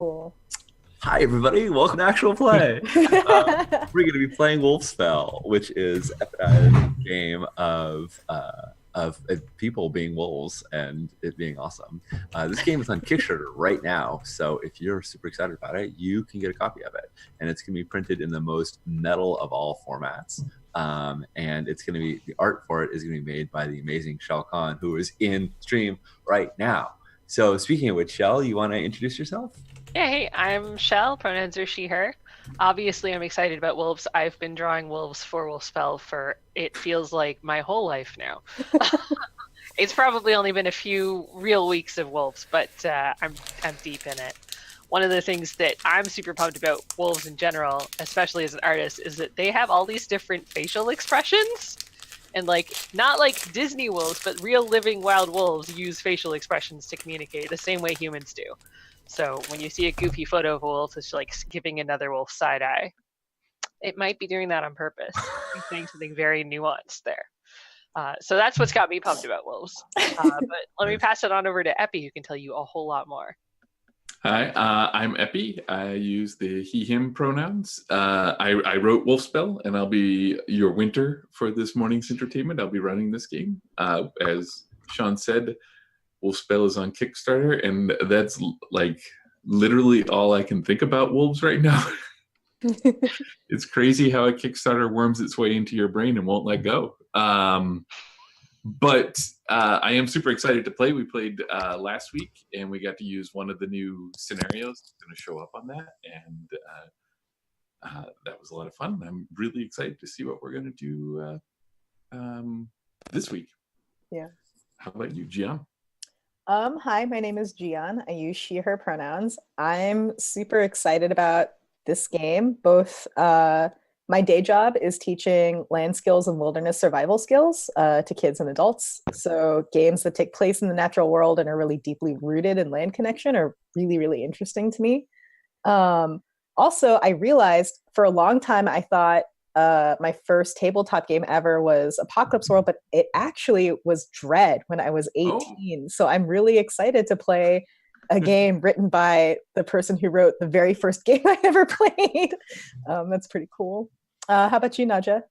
Cool. Hi, everybody. Welcome to Actual Play. We're going to be playing Wolfspell, which is a game of people being wolves and it being awesome. This game is on Kickstarter right now, so if you're super excited about it, you can get a copy of it. And it's going to be printed in the most metal of all formats. And it's going to be, the art for it is going to be made by the amazing Shell Khan, who is in stream right now. So speaking of which, Shell, you want to introduce yourself? Yeah, hey, I'm Shell, pronouns are she, her. Obviously, I'm excited about wolves. I've been drawing wolves for Wolfspell for, it feels like, my whole life now. It's probably only been a few real weeks of wolves, but I'm deep in it. One of the things that I'm super pumped about wolves in general, especially as an artist, is that they have all these different facial expressions. And not like Disney wolves, but real living wild wolves use facial expressions to communicate the same way humans do. So when you see a goofy photo of a wolf, it's like giving another wolf side eye. It might be doing that on purpose. It's saying something very nuanced there. So that's what's got me pumped about wolves. But let me pass it on over to Epi, who can tell you a whole lot more. Hi, I'm Epi. I use the he/him pronouns. I wrote Wolfspell, and I'll be your winter for this morning's entertainment. I'll be running this game. As Sean said, Wolfspell is on Kickstarter, and that's like literally all I can think about wolves right now. It's crazy how a Kickstarter worms its way into your brain and won't let go. But I am super excited to play. We played last week, and we got to use one of the new scenarios that's going to show up on that, and that was a lot of fun. I'm really excited to see what we're going to do this week. Yeah. How about you, Gian? Hi, my name is Gian. I use she, her pronouns. I'm super excited about this game. Both my day job is teaching land skills and wilderness survival skills to kids and adults. So games that take place in the natural world and are really deeply rooted in land connection are really, really interesting to me. Also, I realized for a long time, I thought my first tabletop game ever was Apocalypse World, but it actually was Dread when I was 18. So I'm really excited to play a game written by the person who wrote the very first game I ever played. That's pretty cool. How about you, Naja?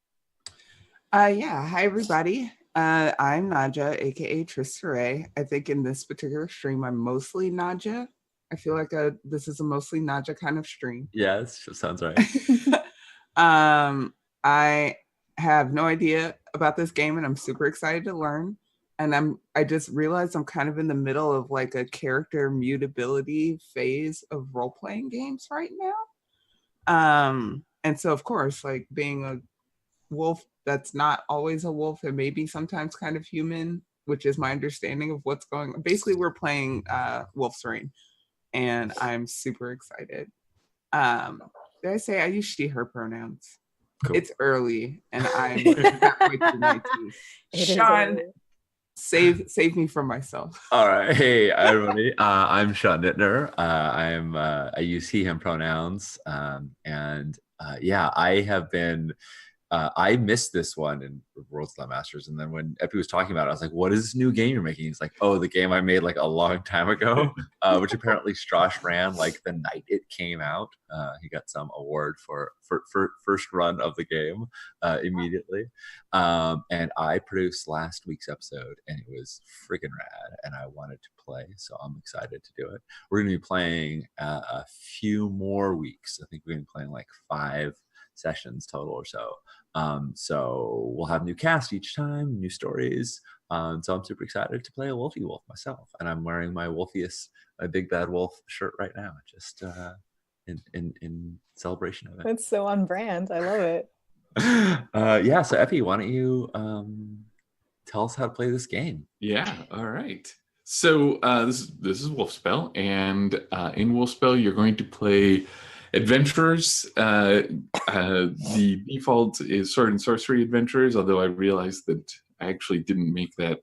Yeah, hi everybody. I'm Naja, aka Trista. I think in this particular stream, I'm mostly Naja. I feel like this is a mostly Naja kind of stream. Yeah, that sounds right. I have no idea about this game, and I'm super excited to learn. And I just realized I'm kind of in the middle of like a character mutability phase of role-playing games right now. And so of course, like being a wolf that's not always a wolf and maybe sometimes kind of human, which is my understanding of what's going on. Basically, we're playing Wolf's Reign, and I'm super excited. Did I say I use she, her pronouns? Cool. It's early, and I'm halfway through my teeth. Sean, save me from myself. All right. Hey, everybody. I'm Sean Nittner. I use he, him pronouns. Yeah, I have been... I missed this one in World Slam Masters, and then when Epi was talking about it, I was like, "What is this new game you're making?" He's like, "Oh, the game I made like a long time ago," which apparently Strash ran like the night it came out. He got some award for first run of the game immediately, and I produced last week's episode, and it was freaking rad, and I wanted to play, so I'm excited to do it. We're going to be playing a few more weeks. I think we're going to be playing like 5 sessions total or so. So we'll have new cast each time, new stories. So I'm super excited to play a Wolfie Wolf myself, and I'm wearing my Wolfiest, my Big Bad Wolf shirt right now, just in celebration of it. That's so on brand. I love it. Yeah. So Epi, why don't you tell us how to play this game? Yeah. All right. So this is Wolfspell, and in Wolfspell you're going to play adventurers. The default is sword and sorcery adventurers, although I realized that I actually didn't make that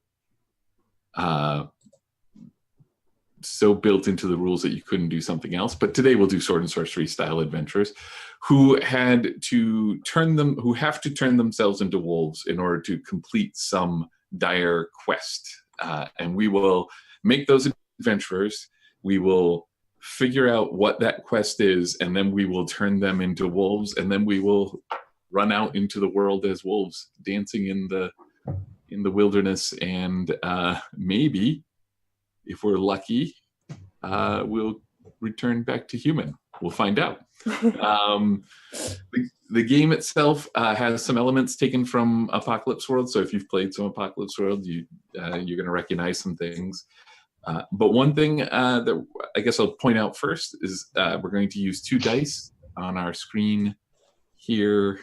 so built into the rules that you couldn't do something else. But today we'll do sword and sorcery style adventurers who have to turn themselves into wolves in order to complete some dire quest. And we will make those adventurers. We will figure out what that quest is, and then we will turn them into wolves, and then we will run out into the world as wolves, dancing in the wilderness, and maybe, if we're lucky, we'll return back to human. We'll find out. The game itself has some elements taken from Apocalypse World, so if you've played some Apocalypse World, you're going to recognize some things. But one thing that I guess I'll point out first is we're going to use 2 dice on our screen here.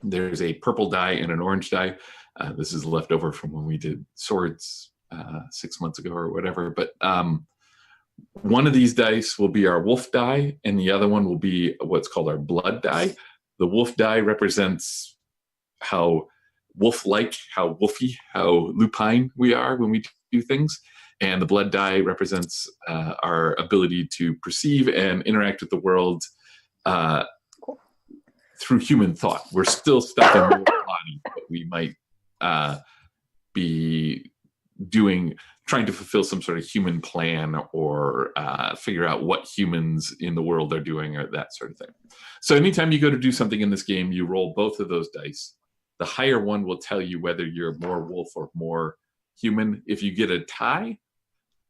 There's a purple die and an orange die. This is left over from when we did swords 6 months ago or whatever. But one of these dice will be our wolf die, and the other one will be what's called our blood die. The wolf die represents how wolf-like, how wolfy, how lupine we are when we do things. And the blood die represents our ability to perceive and interact with the world through human thought. We're still stuck in the body, but we might be trying to fulfill some sort of human plan or figure out what humans in the world are doing or that sort of thing. So anytime you go to do something in this game, you roll both of those dice. The higher one will tell you whether you're more wolf or more human. If you get a tie,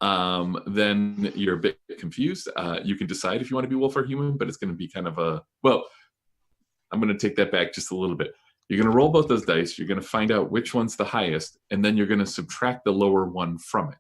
then you're a bit confused. You can decide if you want to be wolf or human, but it's going to be kind of I'm going to take that back just a little bit. You're going to roll both those dice. You're going to find out which one's the highest, and then you're going to subtract the lower one from it.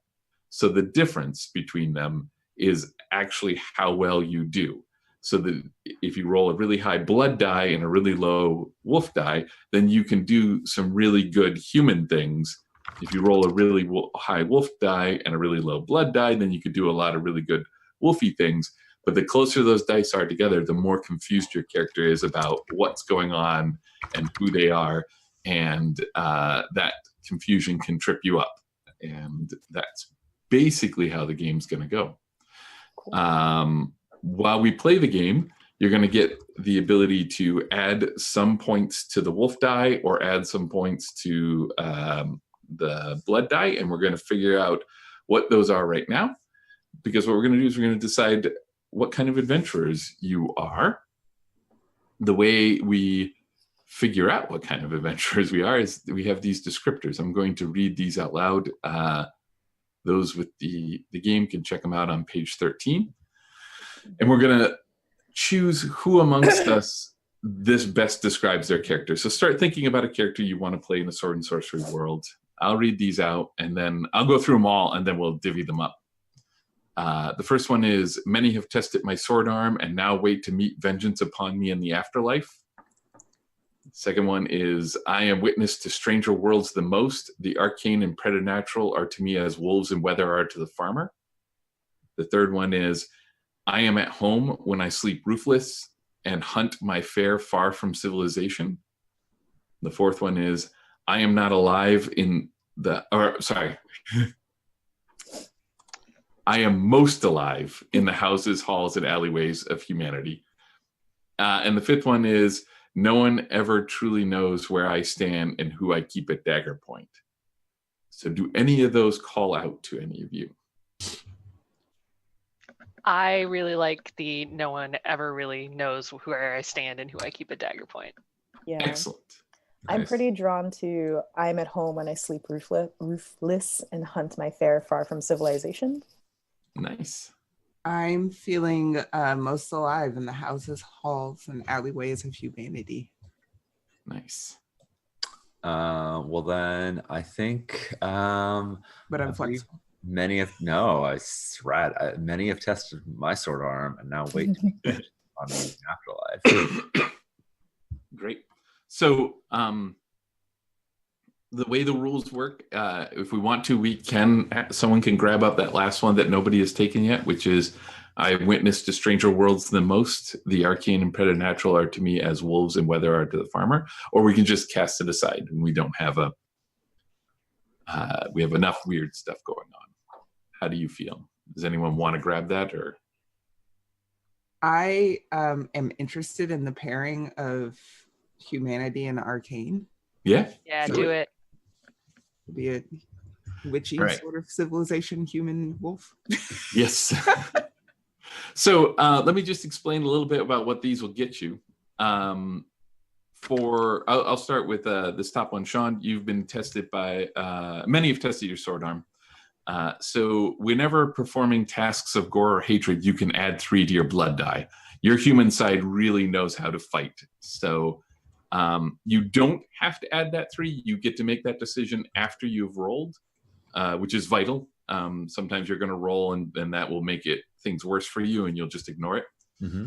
So the difference between them is actually how well you do. So that if you roll a really high blood die and a really low wolf die, then you can do some really good human things. If you roll a really high wolf die and a really low blood die, then you could do a lot of really good wolfy things. But the closer those dice are together, the more confused your character is about what's going on and who they are. And that confusion can trip you up. And that's basically how the game's going to go. While we play the game, you're going to get the ability to add some points to the wolf die or add some points to the blood die. And we're going to figure out what those are right now. Because what we're going to do is we're going to decide what kind of adventurers you are. The way we figure out what kind of adventurers we are is we have these descriptors. I'm going to read these out loud. Those with the game can check them out on page 13. And we're going to choose who amongst us this best describes their character. So start thinking about a character you want to play in the sword and sorcery world. I'll read these out, and then I'll go through them all, and then we'll divvy them up. The first one is, many have tested my sword arm and now wait to meet vengeance upon me in the afterlife. Second one is, I am witness to stranger worlds the most. The arcane and preternatural are to me as wolves and weather are to the farmer. The third one is, I am at home when I sleep roofless and hunt my fare far from civilization. The fourth one is, I am not alive I am most alive in the houses, halls, and alleyways of humanity. And the fifth one is, no one ever truly knows where I stand and who I keep at dagger point. So do any of those call out to any of you? I really like the no one ever really knows where I stand and who I keep at dagger point. Yeah. Excellent. I'm Nice. pretty drawn to I'm at home when I sleep roofless and hunt my fare far from civilization. Nice. I'm feeling most alive in the houses, halls, and alleyways of humanity. Nice. Well, then I think But I'm flexible. many have tested my sword arm and now wait to meet vengeance on me in the afterlife. Great. So the way the rules work, if we want to, someone can grab up that last one that nobody has taken yet, which is, I witnessed to stranger worlds the most. The arcane and preternatural are to me as wolves and weather are to the farmer. Or we can just cast it aside and we don't have we have enough weird stuff going on. How do you feel? Does anyone want to grab that? Or I am interested in the pairing of humanity and arcane. yeah? Yeah, Sure. do it. Be it. witchy All right. sort of civilization human wolf. Yes. So let me just explain a little bit about what these will get you. I'll start with this top one. Sean, you've been tested by, many have tested your sword arm. So whenever performing tasks of gore or hatred, you can add 3 to your blood die. Your human side really knows how to fight. So you don't have to add that 3. You get to make that decision after you've rolled, which is vital. Sometimes you're going to roll and that will make things worse for you and you'll just ignore it. Mm-hmm.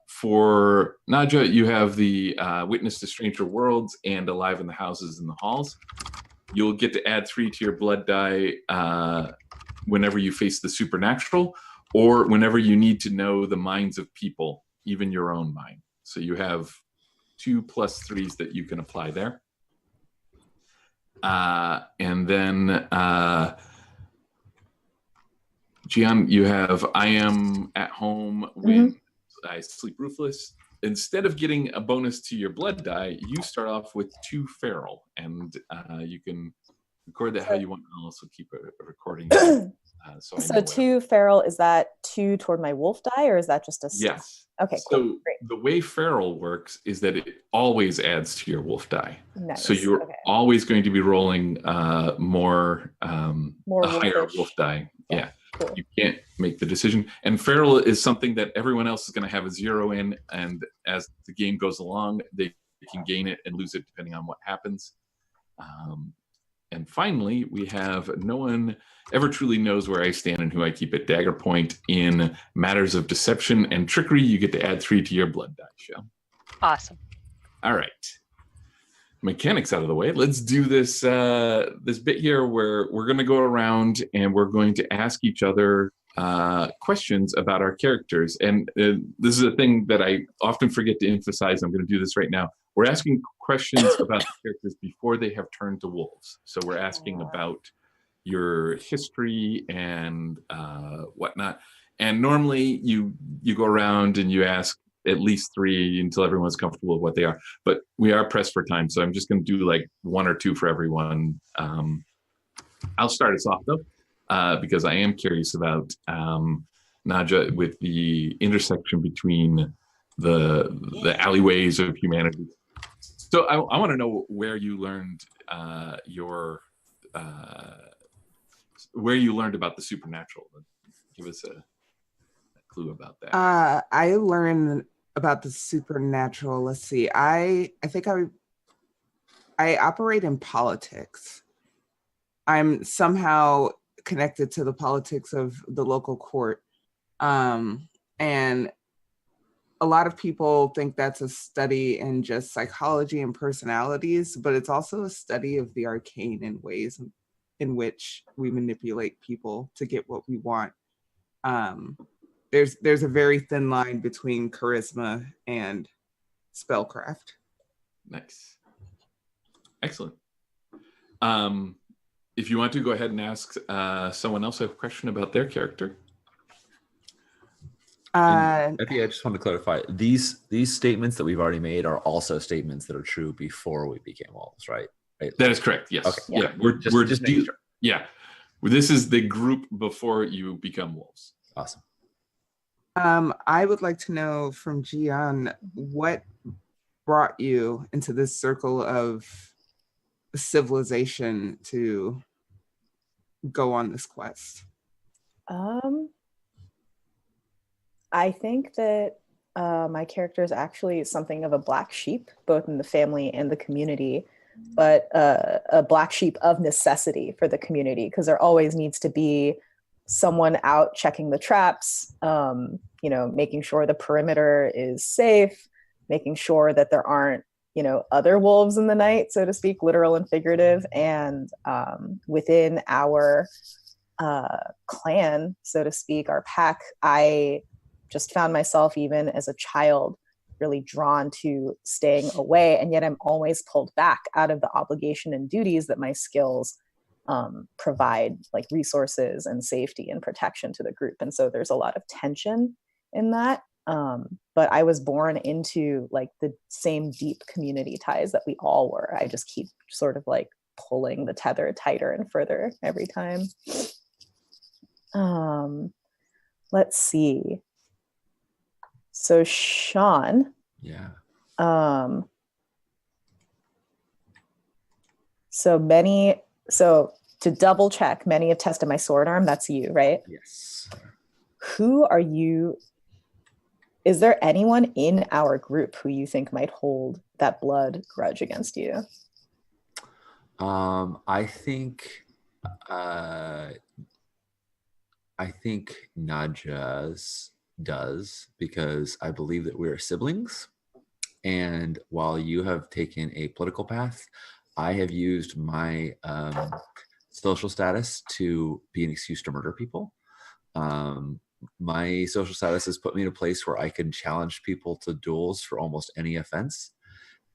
For Nadja, you have the Witness to Stranger Worlds and Alive in the Houses and the Halls. You'll get to add 3 to your blood die whenever you face the supernatural or whenever you need to know the minds of people, even your own mind. So you have 2 plus 3s that you can apply there. And then Gian, you have I am at home when I sleep ruthless. Instead of getting a bonus to your blood die, you start off with 2 feral, and you can record that how you want. I'll also keep a recording. So 2 feral, is that 2 toward my wolf die, or is that just a stat? Yes. Okay, cool. So great. The way feral works is that it always adds to your wolf die. Nice. So you're always going to be rolling more more a higher wolfish. wolf die. Yeah. Cool. You can't make the decision. And feral is something that everyone else is going to have a 0 in, and as the game goes along, they can gain it and lose it depending on what happens. And finally, we have no one ever truly knows where I stand and who I keep at dagger point. In matters of deception and trickery, you get to add 3 to your blood die, Shell. Awesome. All right. Mechanics out of the way. Let's do this this bit here where we're going to go around and we're going to ask each other questions about our characters. And this is a thing that I often forget to emphasize. I'm going to do this right now. We're asking questions about the characters before they have turned to wolves. So we're asking about your history and whatnot. And normally you go around and you ask at least 3 until everyone's comfortable with what they are. But we are pressed for time, so I'm just going to do like 1 or 2 for everyone. I'll start us off though, because I am curious about Nadja with the intersection between the alleyways of humanity. So I want to know where you learned where you learned about the supernatural. Give us a clue about that. I learned about the supernatural. Let's see. I think I operate in politics. I'm somehow connected to the politics of the local court. And a lot of people think that's a study in just psychology and personalities, but it's also a study of the arcane and ways in which we manipulate people to get what we want. There's a very thin line between charisma and spellcraft. Nice. Excellent. If you want to, go ahead and ask someone else a question about their character. I think I just want to clarify, these statements that we've already made are also statements that are true before we became wolves, right? That is correct. Yes. Okay. Yeah. We're just making sure. Yeah. This is the group before you become wolves. Awesome. I would like to know from Gian, what brought you into this circle of civilization to go on this quest? I think that my character is actually something of a black sheep, both in the family and the community, but a black sheep of necessity for the community, because there always needs to be someone out checking the traps, making sure the perimeter is safe, making sure that there aren't, other wolves in the night, so to speak, literal and figurative. And within our clan, so to speak, our pack, I just found myself, even as a child, really drawn to staying away, and yet I'm always pulled back out of the obligation and duties that my skills provide, like resources and safety and protection to the group. And so there's a lot of tension in that. But I was born into like the same deep community ties that we all were. I just keep sort of like pulling the tether tighter and further every time. Let's see. So Sean. Yeah. So to double check, many have tested my sword arm. That's you, right? Yes. Who are you? Is there anyone in our group who you think might hold that blood grudge against you? I think Nadja's does, because I believe that we're siblings. And while you have taken a political path, I have used my social status to be an excuse to murder people. My social status has put me in a place where I can challenge people to duels for almost any offense.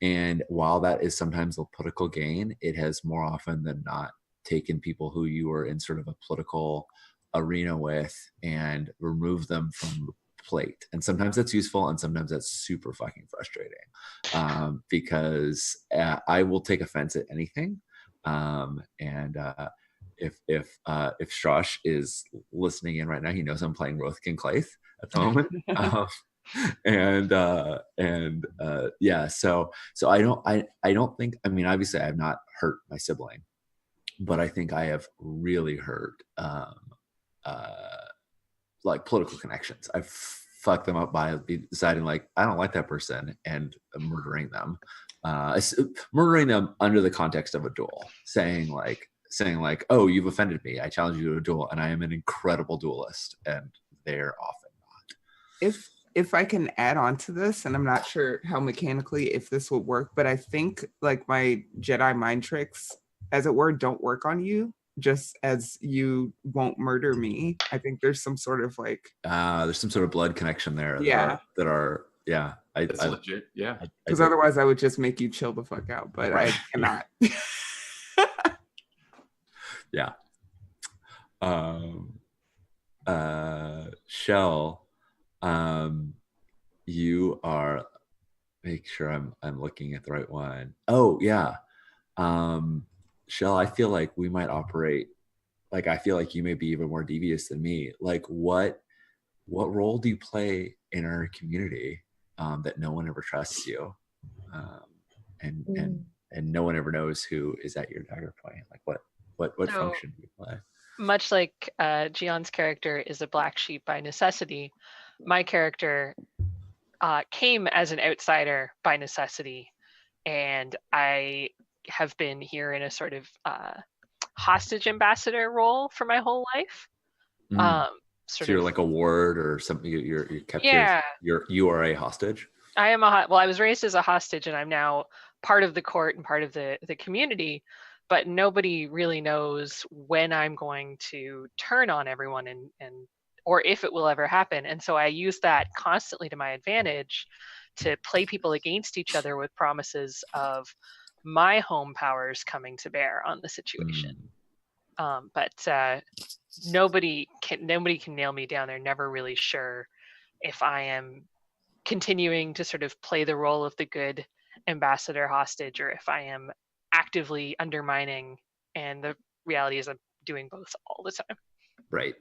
And while that is sometimes a political gain, it has more often than not taken people who you were in sort of a political arena with and remove them from the plate. And sometimes that's useful, and sometimes that's super fucking frustrating, because I will take offense at anything. If Strash is listening in right now, he knows I'm playing Rothkin Claith at the moment. Yeah, so I don't think, I mean, obviously I have not hurt my sibling, but I think I have really hurt like political connections. I've fucked them up by deciding like I don't like that person and murdering them. Murdering them under the context of a duel, saying like, oh, you've offended me, I challenge you to a duel, and I am an incredible duelist, and they're often not. If I can add on to this, and I'm not sure how mechanically if this would work, but I think like my Jedi mind tricks, as it were, don't work on you, just as you won't murder me. I think there's some sort of like there's some sort of blood connection there. Yeah. That are yeah. That's legit. Yeah. Because otherwise I would just make you chill the fuck out, but right. I cannot. Yeah. Shell, you are, make sure I'm looking at the right one. Oh yeah. Shell, I feel like we might operate, like I feel like you may be even more devious than me. Like what role do you play in our community that no one ever trusts you? And no one ever knows who is at your dagger point. Like what function do you play? Much like Gion's character is a black sheep by necessity, my character came as an outsider by necessity, and I have been here in a sort of hostage ambassador role for my whole life. So you're like a ward or something. You're kept. Yeah. You are a hostage. I am I was raised as a hostage, and I'm now part of the court and part of the community. But nobody really knows when I'm going to turn on everyone and or if it will ever happen. And so I use that constantly to my advantage to play people against each other with promises of my home powers coming to bear on the situation. But nobody can nail me down. They're never really sure if I am continuing to sort of play the role of the good ambassador hostage or if I am actively undermining, and the reality is I'm doing both all the time. Right.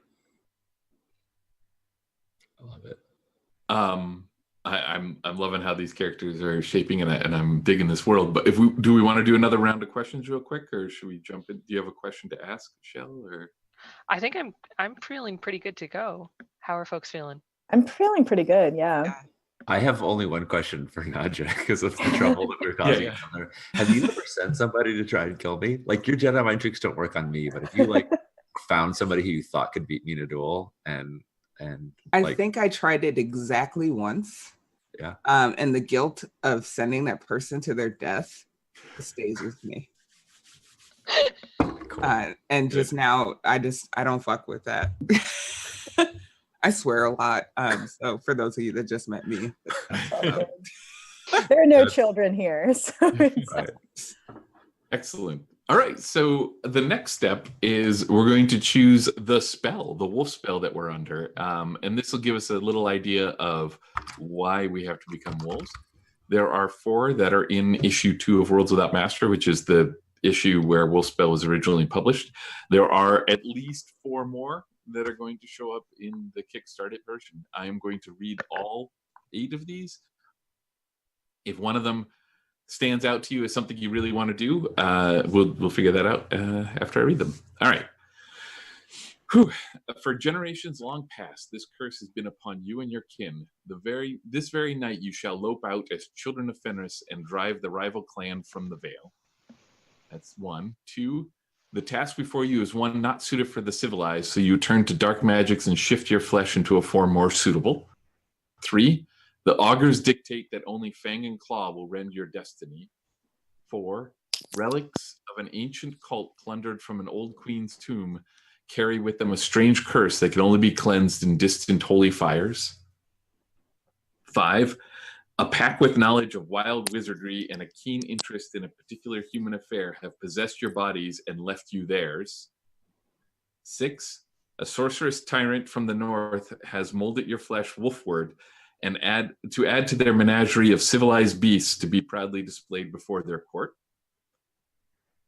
I love it. I'm loving how these characters are shaping, and I'm digging this world. But do we want to do another round of questions real quick, or should we jump in? Do you have a question to ask, Shell? Or I think I'm feeling pretty good to go. How are folks feeling? I'm feeling pretty good. Yeah. I have only one question for Nadja because of the trouble that we're causing each other. Have you ever sent somebody to try and kill me? Like your Jedi mind tricks don't work on me, but if you like found somebody who you thought could beat me in a duel and I think I tried it exactly once. Yeah. And the guilt of sending that person to their death stays with me. Cool. And just now I don't fuck with that. I swear a lot. So for those of you that just met me, there are no children here. So right. Excellent. All right. So the next step is we're going to choose the spell, the wolf spell that we're under. And this will give us a little idea of why we have to become wolves. There are 4 that are in issue 2 of Worlds Without Master, which is the issue where Wolfspell was originally published. There are at least 4 more that are going to show up in the Kickstarted version. I am going to read all 8 of these. If one of them stands out to you as something you really want to do, we'll figure that out after I read them. All right. Whew. For generations long past, this curse has been upon you and your kin. This very night you shall lope out as children of Fenris and drive the rival clan from the Vale. That's 1. 2, the task before you is one not suited for the civilized, so you turn to dark magics and shift your flesh into a form more suitable. 3, the augurs dictate that only Fang and Claw will rend your destiny. 4, relics of an ancient cult plundered from an old queen's tomb carry with them a strange curse that can only be cleansed in distant holy fires. 5, a pack with knowledge of wild wizardry and a keen interest in a particular human affair have possessed your bodies and left you theirs. 6, a sorceress tyrant from the north has molded your flesh wolfward and add to their menagerie of civilized beasts to be proudly displayed before their court.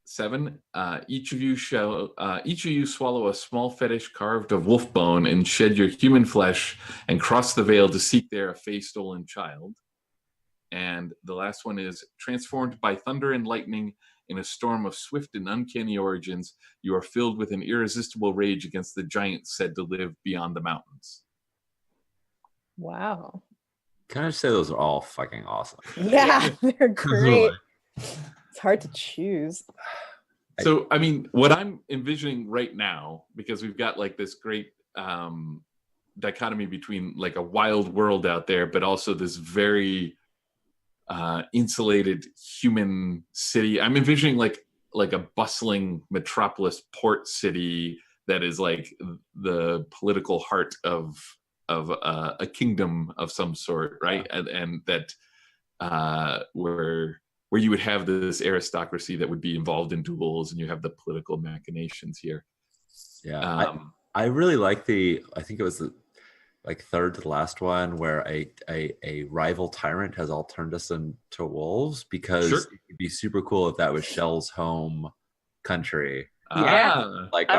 7, each of you swallow a small fetish carved of wolf bone and shed your human flesh and cross the veil to seek there a fey stolen child. And the last one is transformed by thunder and lightning in a storm of swift and uncanny origins, you are filled with an irresistible rage against the giants said to live beyond the mountains. Wow. Can I just say those are all fucking awesome? Yeah, they're great. It's hard to choose. So, I mean, what I'm envisioning right now, because we've got like this great dichotomy between like a wild world out there, but also this very insulated human city. I'm envisioning like a bustling metropolis port city that is like the political heart of a kingdom of some sort, right? And that where you would have this aristocracy that would be involved in duels, and you have the political machinations here. Yeah, I really like I think it was the like third to the last one where a rival tyrant has all turned us into wolves, because it would be super cool if that was Shell's home country. Yeah, like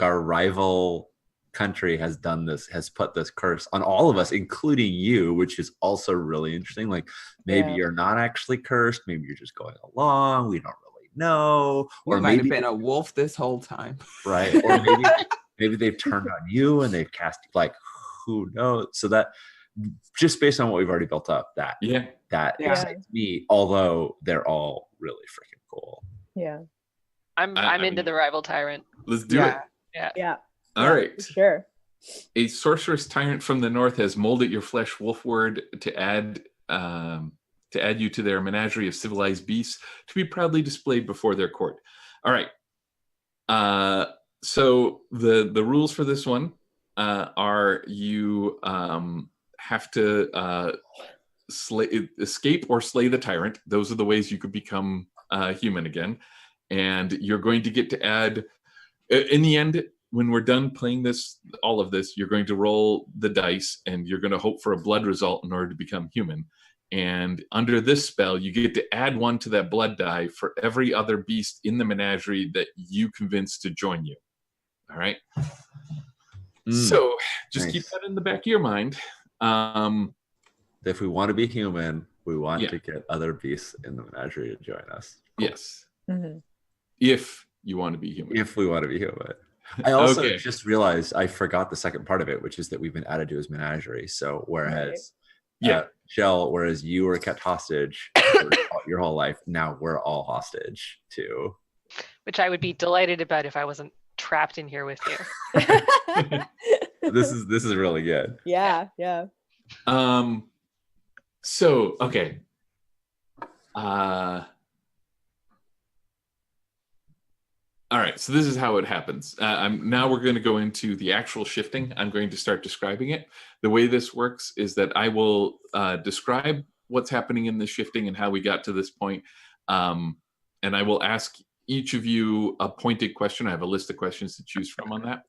our rival country has put this curse on all of us, including you, which is also really interesting. Like maybe you're not actually cursed, maybe you're just going along, we don't really know, or might have been a wolf this whole time, right? Or maybe they've turned on you and they've cast, like, who knows? So that just based on what we've already built up, that excites me, although they're all really freaking cool. I'm into the rival tyrant. Let's do it. Yeah. All right. Sure. A sorceress tyrant from the north has molded your flesh wolfward to add you to their menagerie of civilized beasts to be proudly displayed before their court. All right. So the rules for this one are you have to escape or slay the tyrant. Those are the ways you could become human again. And you're going to get to add, in the end, when we're done playing all of this, you're going to roll the dice and you're going to hope for a blood result in order to become human. And under this spell, you get to add 1 to that blood die for every other beast in the menagerie that you convince to join you. All right. So just keep that in the back of your mind. If we want to be human, we want to get other beasts in the menagerie to join us. Cool. Yes. Mm-hmm. If you want to be human. If we want to be human. I also just realized I forgot the second part of it, which is that we've been added to his menagerie. So whereas Shell, whereas you were kept hostage for your whole life, now we're all hostage too. Which I would be delighted about if I wasn't trapped in here with you. This is really good. Yeah. So okay. All right, so this is how it happens. Now we're going to go into the actual shifting. I'm going to start describing it. The way this works is that I will describe what's happening in the shifting and how we got to this point. And I will ask each of you a pointed question. I have a list of questions to choose from on that.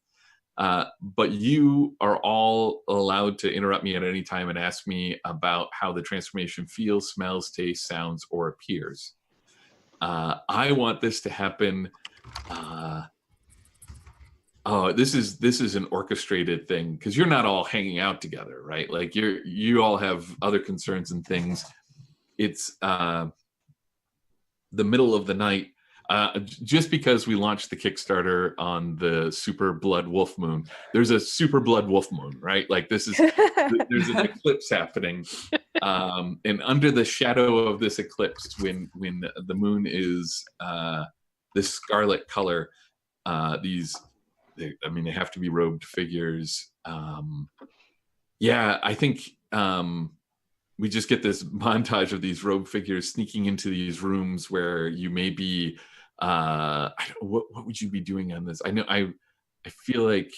But you are all allowed to interrupt me at any time and ask me about how the transformation feels, smells, tastes, sounds, or appears. I want this to happen. This is an orchestrated thing because you're not all hanging out together, right? Like you all have other concerns and things. It's the middle of the night. Just because we launched the Kickstarter on the Super Blood Wolf Moon, there's a Super Blood Wolf Moon, right? Like there's an eclipse happening, and under the shadow of this eclipse, when the moon is this scarlet color, they have to be robed figures. I think we just get this montage of these robed figures sneaking into these rooms where you may be. What would you be doing on this? I know I feel like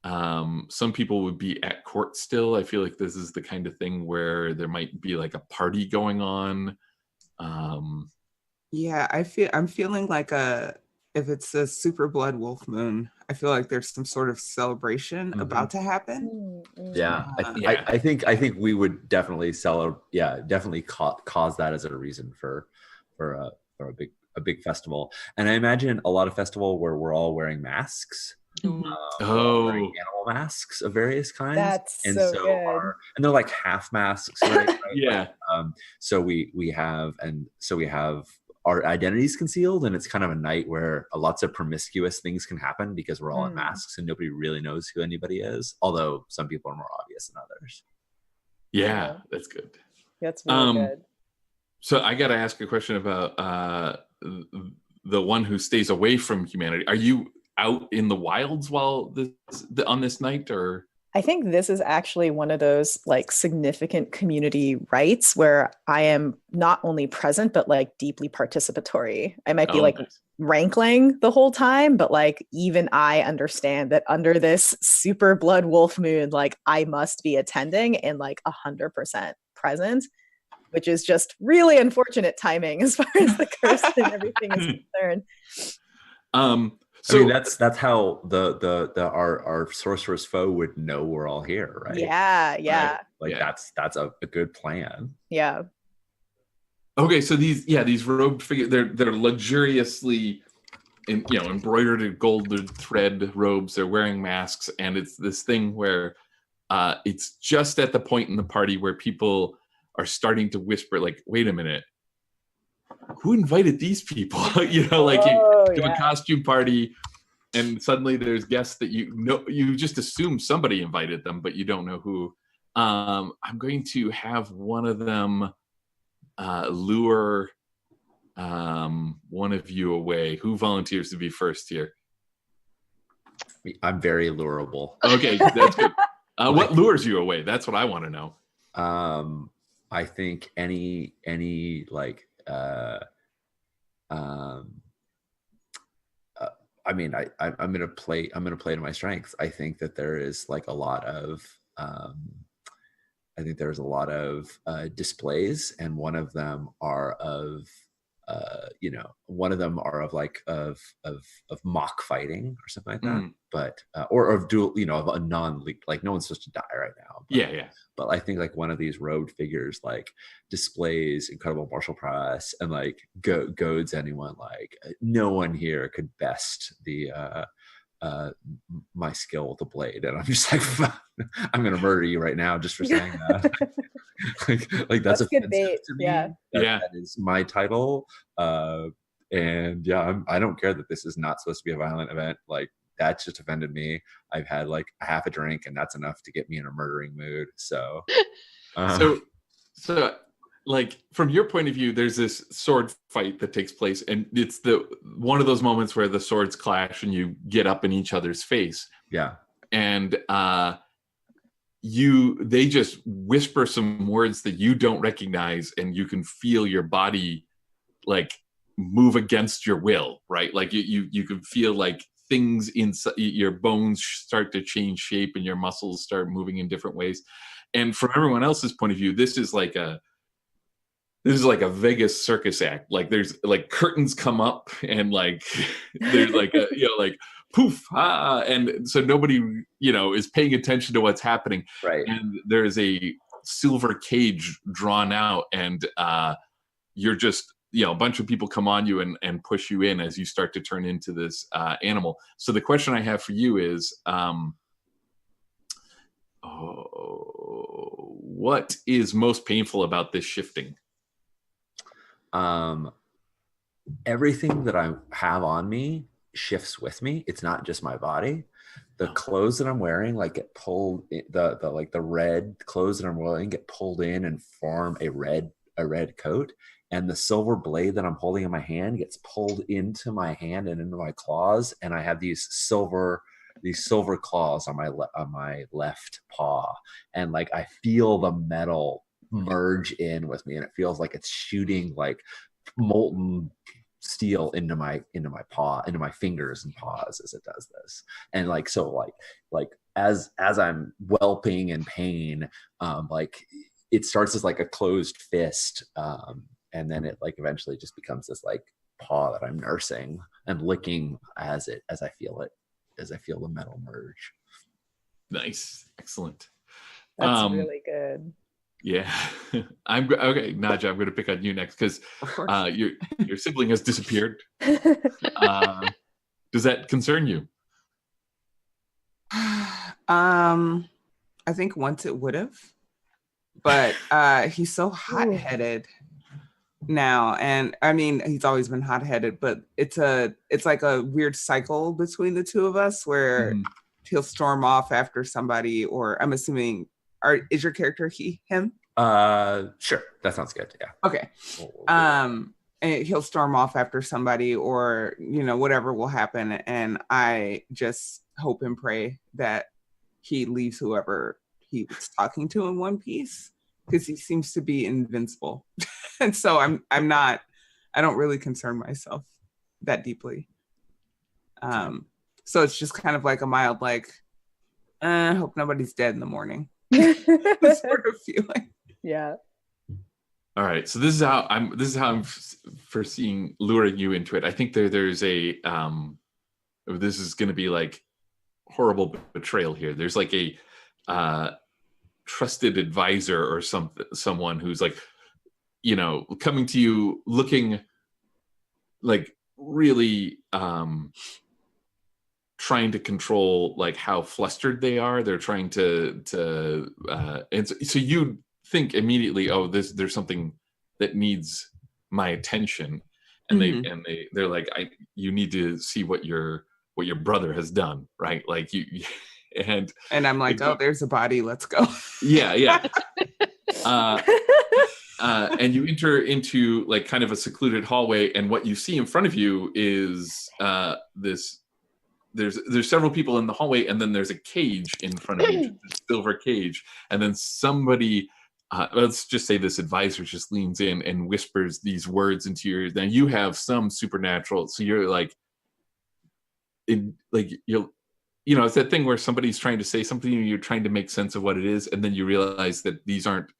some people would be at court still. I feel like this is the kind of thing where there might be like a party going on. I'm feeling like if it's a Super Blood Wolf Moon, I feel like there's some sort of celebration about to happen. Yeah, I think we would definitely definitely cause that as a reason for a big festival. And I imagine a lot of festival where we're all wearing masks. Wearing animal masks of various kinds. That's so good. And they're like half masks, right? Yeah. So we have our identities concealed, and it's kind of a night where lots of promiscuous things can happen because we're all in masks and nobody really knows who anybody is. Although some people are more obvious than others. Yeah, that's good. That's really good. So I got to ask a question about the one who stays away from humanity. Are you out in the wilds while on this night, or? I think this is actually one of those like significant community rights where I am not only present, but like deeply participatory. I might be nice. Rankling the whole time, but like even I understand that under this Super Blood Wolf Moon, like I must be attending and like 100% present, which is just really unfortunate timing as far as the curse and everything is concerned. So I mean, that's how our sorcerer's foe would know we're all here, right? Yeah. Right? Like that's a good plan. Yeah. Okay, so these robed figures, they're luxuriously embroidered in gold thread robes. They're wearing masks, and it's this thing where it's just at the point in the party where people are starting to whisper, like, wait a minute, who invited these people? You have a costume party, and suddenly there's guests that you just assume somebody invited them, but you don't know who. I'm going to have one of them lure one of you away. Who volunteers to be first here? I'm very lureable. Okay, that's good. What lures you away? That's what I want to know. I think any like I'm gonna play to my strengths. I think that there is like a lot of displays, and one of them are of mock fighting or something like that, but or of dual, of a non, like no one's supposed to die right now. But I think like one of these robed figures like displays incredible martial prowess and like goads anyone, like no one here could best the my skill with the blade, and I'm just like I'm gonna murder you right now just for saying that. like that's good bait. To me. That is my title, and I don't care that this is not supposed to be a violent event. Like that just offended me. I've had like a half a drink, and that's enough to get me in a murdering mood. So like from your point of view, there's this sword fight that takes place, and it's one of those moments where the swords clash and you get up in each other's face. Yeah. And they just whisper some words that you don't recognize, and you can feel your body like move against your will, right? Like you can feel like things inside your bones start to change shape and your muscles start moving in different ways. And from everyone else's point of view, this is like a Vegas circus act. Like there's like curtains come up, and like there's like a like poof, and so nobody is paying attention to what's happening. Right. And there's a silver cage drawn out, and you're just a bunch of people come on you and push you in as you start to turn into this animal. So the question I have for you is, what is most painful about this shifting? Everything that I have on me shifts with me. It's not just my body. The clothes that I'm wearing like get pulled, the red clothes that I'm wearing get pulled in and form a red coat. And the silver blade that I'm holding in my hand gets pulled into my hand and into my claws. And I have these silver claws on my left paw. And like, I feel the metal merge in with me, and it feels like it's shooting like molten steel into my paw, into my fingers and paws as it does this. And like, so like as I'm whelping in pain, like it starts as like a closed fist, and then it like eventually just becomes this like paw that I'm nursing and licking as I feel the metal merge. Nice. Excellent. That's really good. Yeah. I'm okay, Naja, I'm going to pick on you next because your sibling has disappeared. Does that concern you? I think once it would have, but he's so hot-headed now, and I mean he's always been hot-headed, but it's like a weird cycle between the two of us where he'll storm off after somebody, or I'm assuming, is your character him? Sure, that sounds good. Yeah. Okay. And he'll storm off after somebody, or whatever will happen, and I just hope and pray that he leaves whoever he was talking to in one piece, because he seems to be invincible. And so I don't really concern myself that deeply. So it's just kind of like a mild, like, I hope nobody's dead in the morning sort of feeling. Yeah. All right. So this is how I'm foreseeing luring you into it. I think there's a this is going to be like horrible betrayal here. There's like a trusted advisor or someone who's like, coming to you looking like really trying to control like how flustered they are. They're trying to and so you think immediately, oh, there's something that needs my attention, and they're like, you need to see what your brother has done, right? Like you and I'm like, oh, there's a body, let's go. Yeah. And you enter into like kind of a secluded hallway, and what you see in front of you is there's several people in the hallway, and then there's a cage in front of you, a silver cage, and then somebody, let's just say this advisor just leans in and whispers these words into your ear. Now you have some supernatural, so you're like, it's that thing where somebody's trying to say something and you're trying to make sense of what it is, and then you realize that these aren't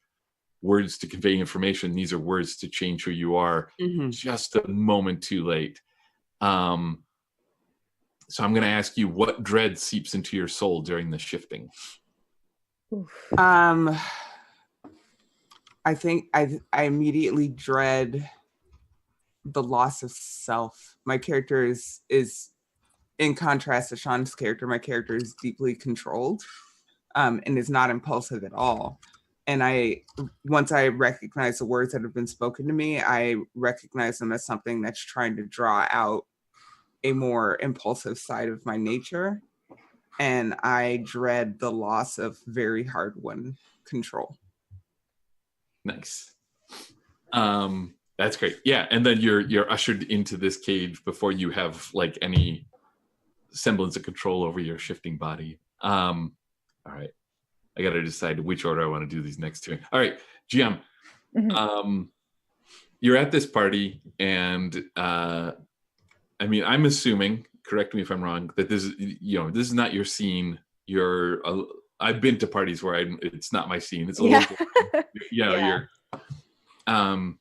words to convey information, these are words to change who you are, just a moment too late. So I'm going to ask you, what dread seeps into your soul during the shifting? I think I immediately dread the loss of self. My character is in contrast to Sean's character, my character is deeply controlled, and is not impulsive at all. And once I recognize the words that have been spoken to me, I recognize them as something that's trying to draw out a more impulsive side of my nature. And I dread the loss of very hard-won control. Nice. That's great. Yeah, and then you're ushered into this cage before you have like any semblance of control over your shifting body. All right. I got to decide which order I want to do these next two. All right, GM. You're at this party, and I'm assuming, correct me if I'm wrong, that this is not your scene. I've been to parties where it's not my scene. It's a little, you're, and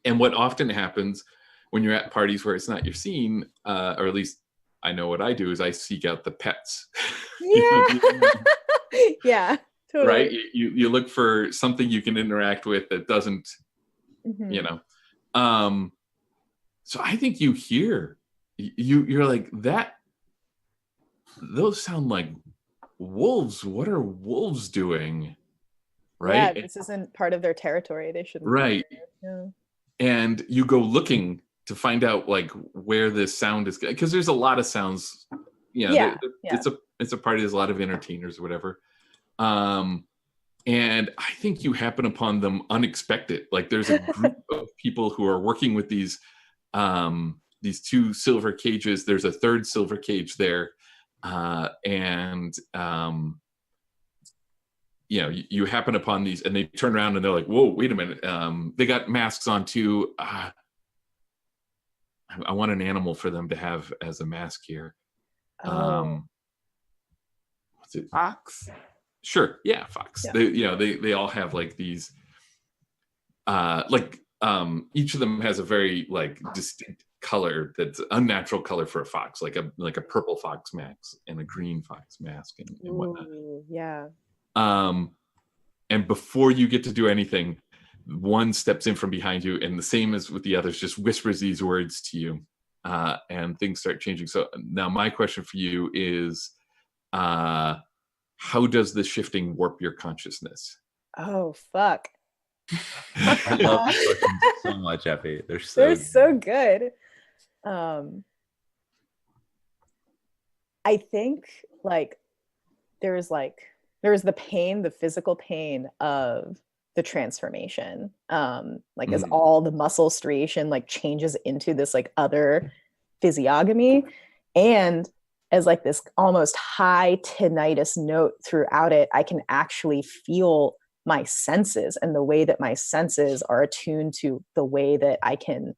what often happens when you're at parties where it's not your scene, or at least I know what I do, is I seek out the pets. Yeah. Yeah, totally. Right? You look for something you can interact with that doesn't, So I think you hear, you're like, that, those sound like wolves. What are wolves doing? Yeah, Right? this isn't part of their territory. They shouldn't be Right. there. And you go looking to find out like where this sound is, because there's a lot of sounds. Yeah. Yeah. It's a party. There's a lot of entertainers or whatever. And I think you happen upon them unexpected. Like there's a group of people who are working with these two silver cages. There's a third silver cage there, and you happen upon these, and they turn around and they're like, "Whoa, wait a minute! They got masks on too. I want an animal for them to have as a mask here. Oh. What's it? Fox. Sure, yeah, fox. Yeah. They all have like these, each of them has a very like distinct color that's unnatural color for a fox, like a purple fox mask and a green fox mask and whatnot. Ooh, yeah. And before you get to do anything, one steps in from behind you, and the same as with the others, just whispers these words to you, and things start changing. So now my question for you is, how does the shifting warp your consciousness? Oh, fuck. I love these questions so much, Effie. They're so good. I think like there's the pain, the physical pain of the transformation. As all the muscle striation like changes into this like other physiognomy, and as like this almost high tinnitus note throughout it, I can actually feel my senses and the way that my senses are attuned to the way that I can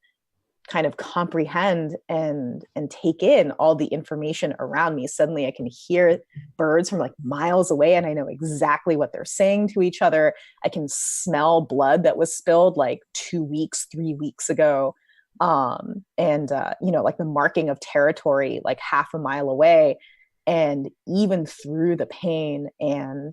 kind of comprehend and take in all the information around me. Suddenly I can hear birds from like miles away and I know exactly what they're saying to each other. I can smell blood that was spilled like 2 weeks, 3 weeks ago. Like the marking of territory like half a mile away. And even through the pain and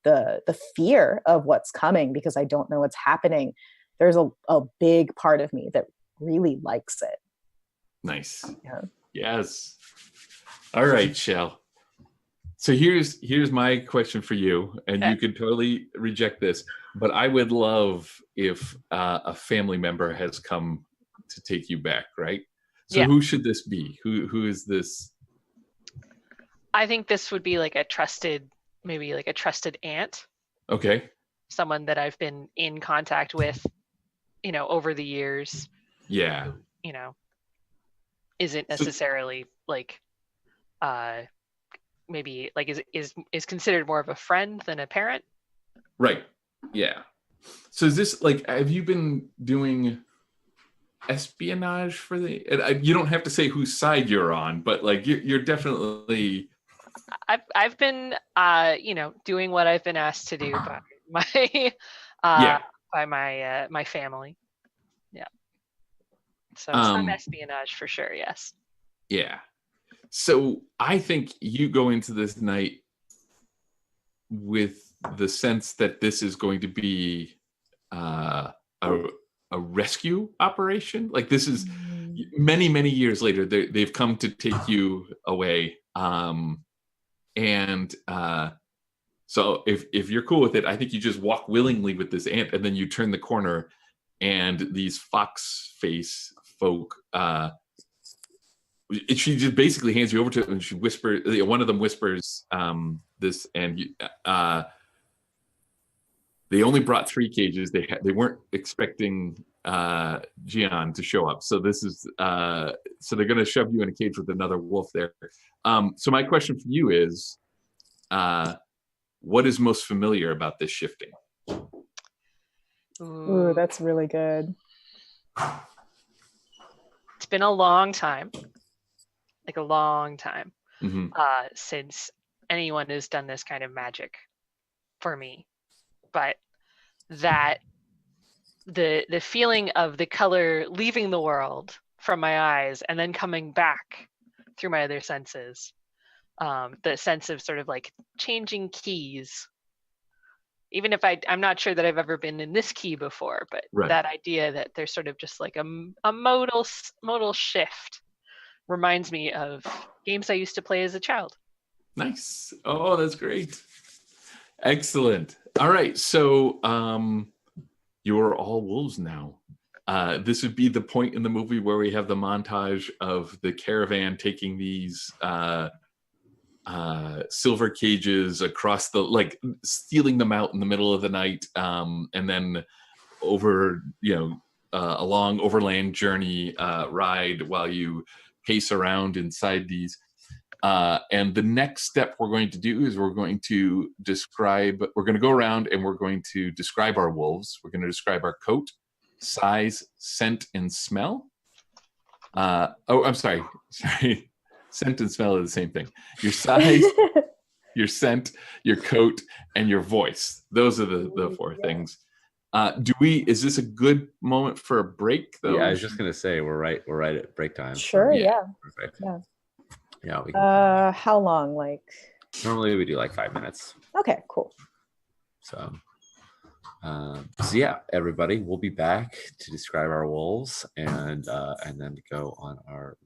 the fear of what's coming, because I don't know what's happening, there's a big part of me that really likes it. Nice. Yeah. Yes. All right, Shell. So here's my question for you, and you can totally reject this, but I would love if a family member has come to take you back, right? So who should this be? Who is this? I think this would be like maybe like a trusted aunt. Okay. Someone that I've been in contact with, over the years. Yeah. Isn't necessarily like maybe like is considered more of a friend than a parent. Right. Yeah. So is this like, have you been doing espionage for you don't have to say whose side you're on, but like you're definitely. I've been doing what I've been asked to do by my by my family. Yeah. So some espionage for sure, yes. Yeah. So I think you go into this night with the sense that this is going to be a rescue operation. Like this is many, many years later, they've come to take you away. So if you're cool with it, I think you just walk willingly with this ant, and then you turn the corner, and these fox face folk, she just basically hands you over to them, and she whispers. One of them whispers this, and they only brought 3 cages. They weren't expecting Gian to show up, so this is so they're going to shove you in a cage with another wolf there. So my question for you is, what is most familiar about this shifting? Ooh, that's really good. It's been a long time, since anyone has done this kind of magic for me. But that the feeling of the color leaving the world from my eyes and then coming back through my other senses, the sense of sort of like changing keys even if I'm not sure that I've ever been in this key before, but that idea that there's sort of just like a modal shift reminds me of games I used to play as a child. Nice. Oh, that's great. Excellent. All right. So you're all wolves now. This would be the point in the movie where we have the montage of the caravan taking these silver cages across the, like, stealing them out in the middle of the night, and then over, a long overland journey ride while you pace around inside these. And the next step we're going to do is we're going to go around and we're going to describe our wolves. We're going to describe our coat, size, scent, and smell. I'm sorry. Scent and smell are the same thing. Your size, your scent, your coat, and your voice. Those are the four things. Is this a good moment for a break, though? Yeah, I was just gonna say we're right at break time. Sure, yeah. Perfect. Yeah. Yeah, we can. How long? Like, normally we do like 5 minutes. Okay, cool. So yeah, everybody, we'll be back to describe our wolves and then go on our